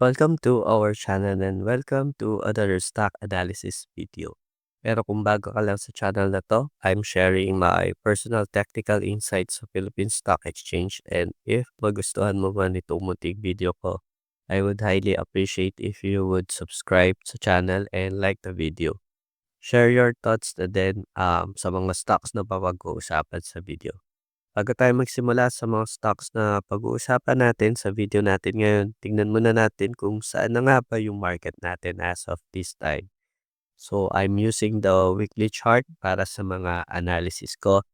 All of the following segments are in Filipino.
Welcome to our channel and welcome to another stock analysis video. Pero kung bago ka lang sa channel na to, I'm sharing my personal technical insights sa Philippine Stock Exchange, and if magustuhan mo man itong munting video ko, I would highly appreciate if you would subscribe sa channel and like the video. Share your thoughts na din sa mga stocks na pag-uusapan sa video. Bago tayo magsimula sa mga stocks na pag-uusapan natin sa video natin ngayon, tingnan muna natin kung saan na nga ba yung market natin as of this time. So, I'm using the weekly chart para sa mga analysis ko.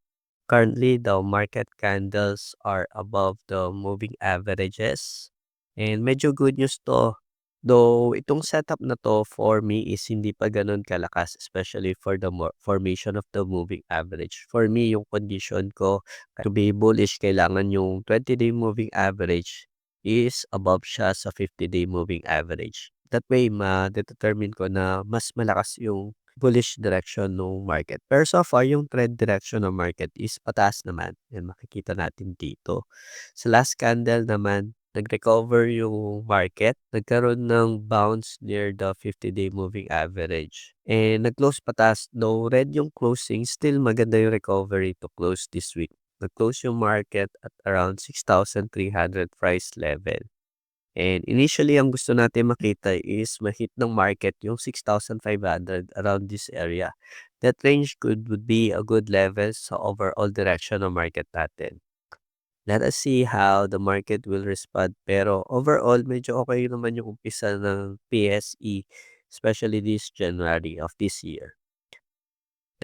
Currently, the market candles are above the moving averages. And medyo good news to. Though itong setup na to for me is hindi pa ganun kalakas, especially for the formation of the moving average. For me, yung condition ko to be bullish, kailangan yung 20-day moving average is above siya sa 50-day moving average. That way, ma-determine ko na mas malakas yung bullish direction ng market. Pero so far, yung trend direction ng market is pataas naman. Yan, makikita natin dito. Sa last candle naman, nag-recover yung market. Nagkaroon ng bounce near the 50-day moving average. And nag-close pataas. Though red yung closing, still maganda yung recovery to close this week. Nag-close yung market at around 6,300 price level. And initially, ang gusto natin makita is ma-hit ng market yung 6,500 around this area. That range would be a good level sa overall direction ng market natin. Let us see how the market will respond. Pero overall, medyo okay naman yung umpisa ng PSE, especially this January of this year.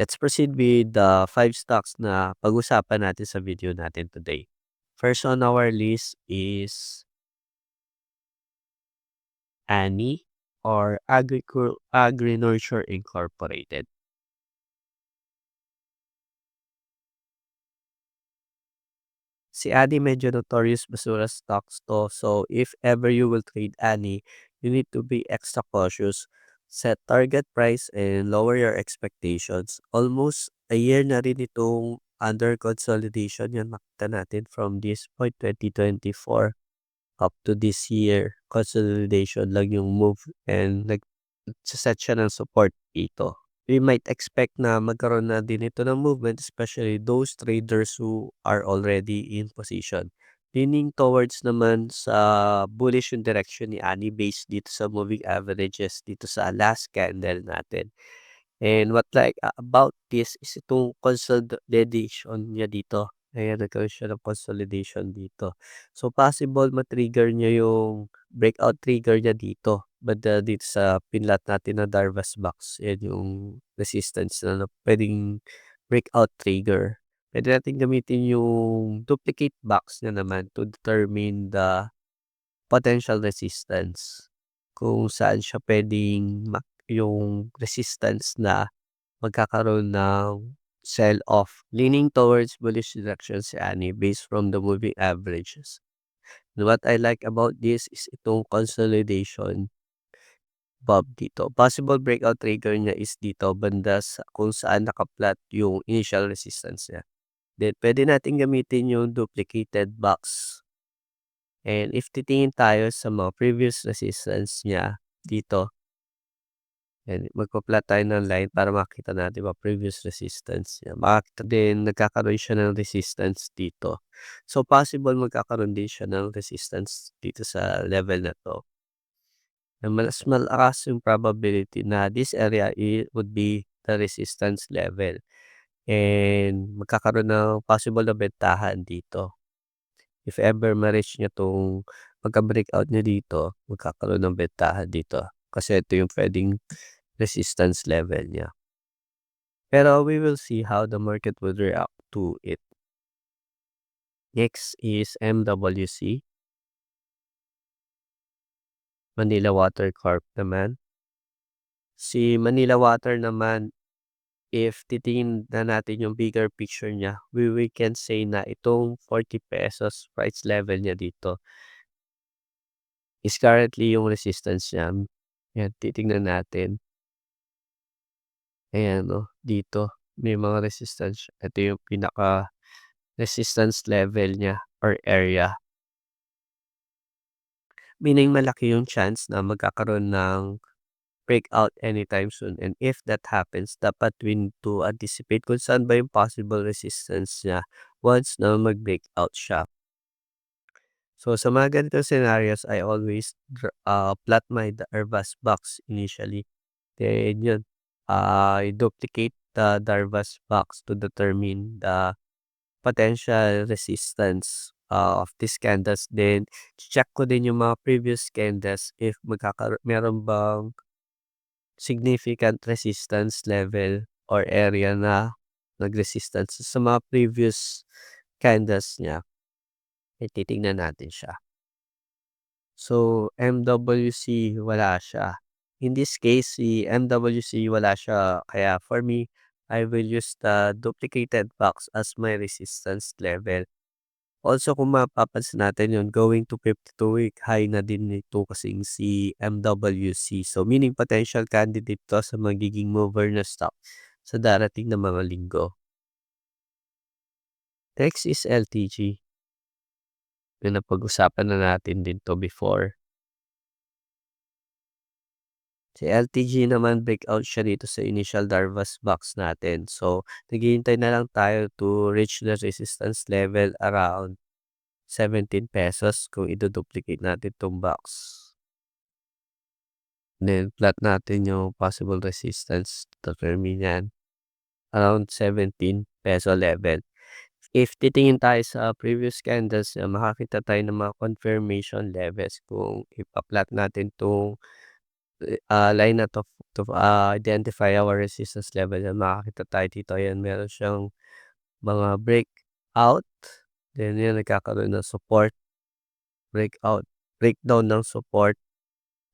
Let's proceed with the 5 stocks na pag-usapan natin sa video natin today. First on our list is ANI or Agri-Nurture Incorporated. Si ANI medyo notorious basura stocks to. So if ever you will trade ANI, you need to be extra cautious. Set target price and lower your expectations. Almost a year na rin itong under consolidation. Yan makita natin from this point 2024 up to this year. Consolidation lang yung move and nag-set siya ng support dito. We might expect na magkaroon na din ito ng movement, especially those traders who are already in position. Leaning towards naman sa bullish yung direction ni Ani based dito sa moving averages dito sa last candle natin. And what like about this is itong consolidation niya dito. Ayan, nagkaroon siya ng consolidation dito. So possible ma-trigger niya yung breakout trigger niya dito. Banda dito sa pinlat natin na Darvas box. Yan yung resistance na pwedeng breakout trigger. Pwede natin gamitin yung duplicate box na naman to determine the potential resistance. Kung saan siya pwedeng yung resistance na magkakaroon ng sell-off. Leaning towards bullish direction si Ani based from the moving averages. And what I like about this is itong consolidation bob dito. Possible breakout trigger niya is dito banda sa kung saan nakaplat yung initial resistance niya. Then pwede natin gamitin yung duplicated box. And if titingin tayo sa mga previous resistance niya dito, and magpa-plot tayo ng line para makita natin yung previous resistance niya. Makakita din nagkakaroon siya ng resistance dito. So possible magkakaroon din siya ng resistance dito sa level na to. Na mas malakas yung probability na this area would be the resistance level. And magkakaroon ng possible na bentahan dito. If ever ma-reach niya tong pagka-breakout niya dito, magkakaroon ng bentahan dito. Kasi ito yung pwedeng resistance level niya. Pero we will see how the market would react to it. Next is MWC. Manila Water Corp naman. Si Manila Water naman, if titingin na natin yung bigger picture niya, we can say na itong 40 pesos price level niya dito is currently yung resistance niya. Yan, titingnan natin. Ayan, no, dito may mga resistance. Ito yung pinaka resistance level niya or area. meaning malaki yung chance na magkakaroon ng breakout anytime soon, and if that happens dapat we need to anticipate kung saan ba yung possible resistance niya once na mag-breakout siya. So sa mga ganitong scenarios, I always plot my Darvas box initially. Then yun, I duplicate the Darvas box to determine the potential resistance of these candles. Then check ko din yung mga previous candles if meron bang significant resistance level or area na nag-resistance sa mga previous candles niya, eh, titignan natin siya. So, MWC wala siya. In this case, si MWC wala siya. Kaya for me, I will use the duplicated box as my resistance level. Also, kung mapapansin natin yun, going to 52-week high na din nito kasing si MWC. So, meaning potential candidate to sa magiging mover na stock sa darating na mga linggo. Next is LTG. Yung napag-usapan na natin din to before. Si LTG naman breakout siya dito sa initial Darvas box natin. So, naghihintay na lang tayo to reach the resistance level around 17 pesos kung iduduplicate natin itong box. Then, plot natin yung possible resistance to determine yan around 17 peso level. If titingin tayo sa previous candles, makakita tayo ng mga confirmation levels kung ipa-plot natin itong line na to identify our resistance level. Yan, makakita tayo dito. Ayan, meron siyang mga breakout. Then yan, nagkakaroon ng support, breakout, breakdown ng support.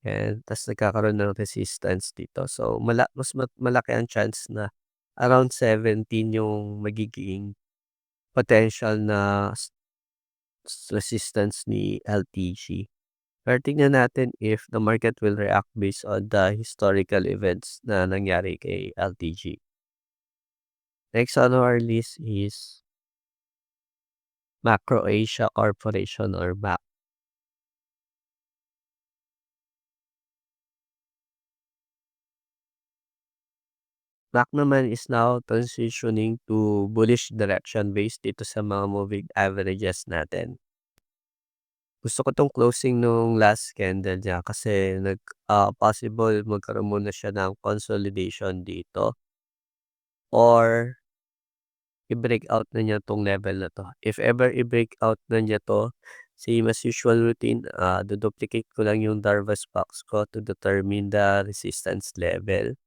And tas nagkakaroon ng resistance dito. So, malaki ang chance na around 17 yung magiging potential na resistance ni LTG. Pero tingnan natin if the market will react based on the historical events na nangyari kay LTG. Next on our list is Macro Asia Corporation or MAC. MAC naman is now transitioning to bullish direction based dito sa mga moving averages natin. Gusto ko tong closing nung last candle niya kasi possible magkaroon muna siya ng consolidation dito or i-breakout na niya 'tong level na 'to. If ever i-breakout na niya 'to, same as usual routine, duplicate ko lang yung Darvas box ko to determine the resistance level.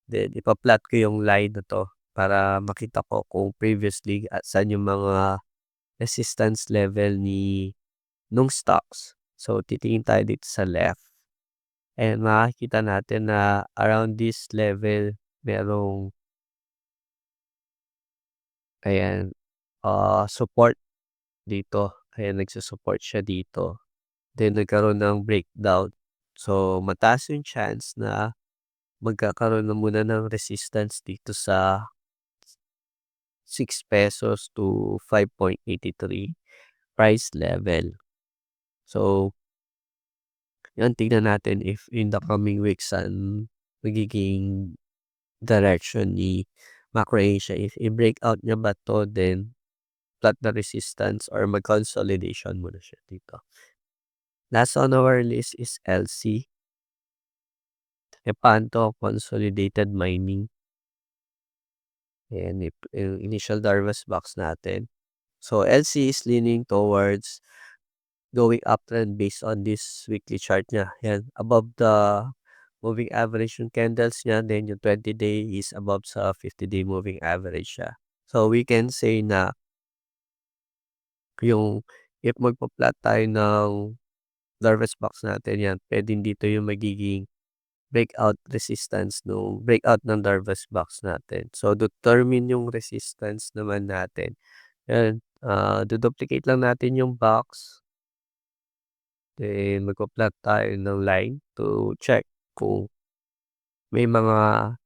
Then ipa-plot ko yung line na 'to para makita ko kung previously saan yung mga resistance level nung stocks. So titingin tayo dito sa left and makikita natin na around this level merong ayan, support dito. Ayan, nagsu-support siya dito. Then nagkaroon ng breakdown. So mataas yung chance na magkakaroon na muna ng resistance dito sa 6 pesos to 5.83 price level. So, yan tignan natin if in the coming weeks saan magiging direction ni Macro Asia. If i-breakout niya ba 'to, then plot the resistance or mag-consolidation muna siya dito. Last on our list is LC. Epanto Consolidated Mining. Ayan, yung initial Darvas box natin. So, LC is leaning towards going uptrend based on this weekly chart niya. Yan, above the moving average yung candles niya, then yung 20-day is above sa 50-day moving average siya. So, we can say na yung if magpa-plot tayo ng Darvas box natin yan, pwedeng dito yung magiging breakout resistance nung breakout ng Darvas box natin. So, determine yung resistance naman natin. Yan, duplicate lang natin yung box. Then, magpa-plot tayo ng line to check kung may mga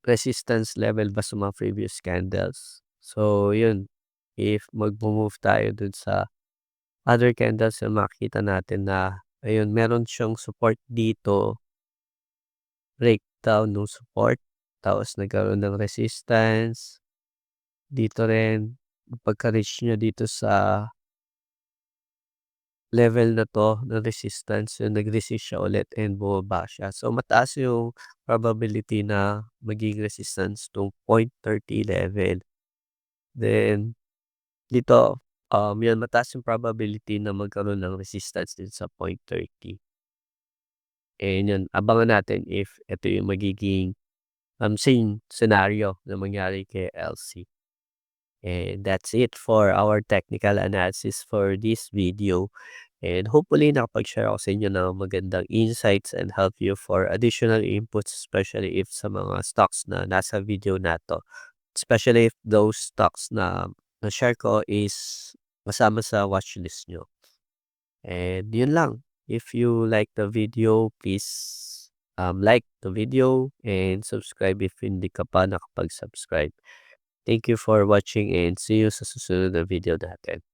resistance level ba sa mga previous candles. So, yun. If mag-move tayo dun sa other candles na makikita natin na ayun meron siyang support dito, breakdown nung support, tapos nagkaroon ng resistance, dito rin pagka-reach niya dito sa level na 'to ng resistance, so nag-resist siya ulit and bumaba siya. So mataas yung probability na maging resistance 'tong 0.30 level. Then dito, 'yun mataas yung probability na magkaroon ng resistance din sa 0.30. And 'yun, abangan natin if ito yung magiging, same scenario na mangyari kay LC. And that's it for our technical analysis for this video. And hopefully nakapag-share ako sa inyo ng magandang insights and help you for additional inputs, especially if sa mga stocks na nasa video na 'to. Especially if those stocks na na-share ko is kasama sa watchlist nyo. And yun lang. If you like the video, please like the video and subscribe if hindi ka pa nakapag-subscribe. Thank you for watching and see you sa susunod na video natin.